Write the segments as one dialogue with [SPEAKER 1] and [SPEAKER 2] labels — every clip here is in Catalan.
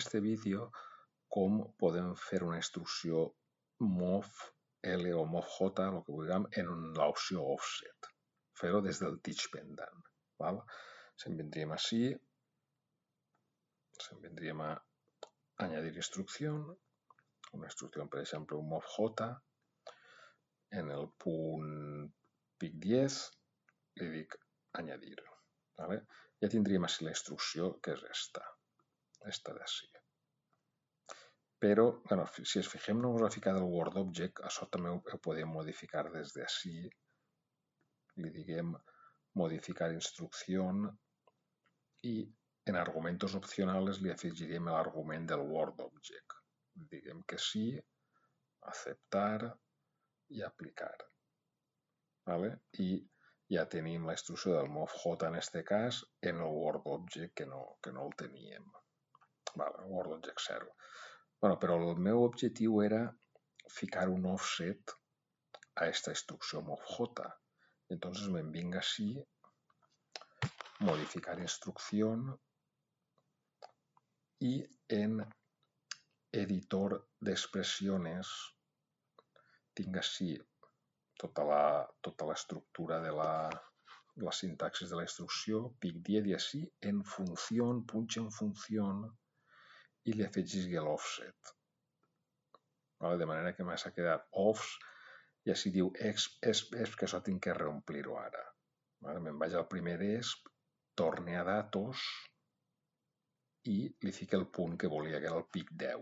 [SPEAKER 1] aquest vídeo com podem fer una instrucció mov L o mov J, el que vulguem, en l'opció offset. Fer-ho des del teach pendant. Se'n vindríem així, se'n vindríem a añadir instrucció, una instrucció, per exemple, un mov J, en el punt pic 10 li dic añadir. Ja tindríem així la instrucció que és esta d'ací. Però, si ens fixem només a ficar del WordObject, això també ho podem modificar des d'ací. Li diguem modificar instrucció i en argumentos opcionals li afegiríem l'argument del WordObject. Diguem que sí, acceptar i aplicar. I ja tenim la instrucció del mov J en aquest cas en el WordObject que no el teníem. WordObject 0. Però el meu objectiu era ficar un offset a aquesta instrucció mov J. Entonces me'n vinc així, modificar instrucció i en editor d'expressions tinc així tota l'estructura de la sintaxis de la instrucció, pic 10 i així, en funció, punxa en funció i li afegis l'offset. De manera que m'ha quedat offs i així diu exp, que això tinc que reomplir-ho ara. Me'n vaig al primer exp, torne a datos i li fico el punt que volia, que era el pic 10.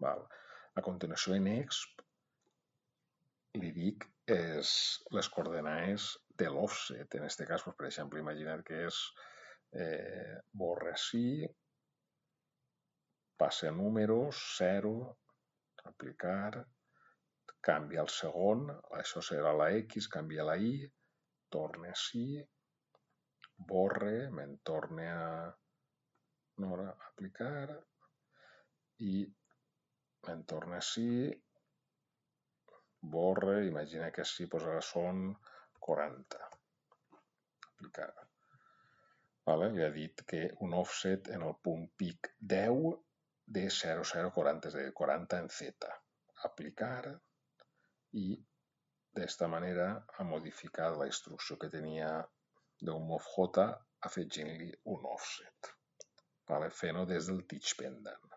[SPEAKER 1] A continuació en exp li dic les coordenades de l'offset. En aquest cas, per exemple, imagina't que és borra així, passe a números, 0, aplicar, canvia el segon, això serà la X, canvia la Y, torna així, borre, me'n torna a aplicar i me'n torna així, borre, imagina que així ara són 40. Aplicar. Li ha dit que un offset en el punt pic 10 de 0040, és a dir, 40 en Z. Aplicar i d'esta manera ha modificat la instrucció que tenia d'un mov J afegint-li un offset. Fent-ho des del teach pendant.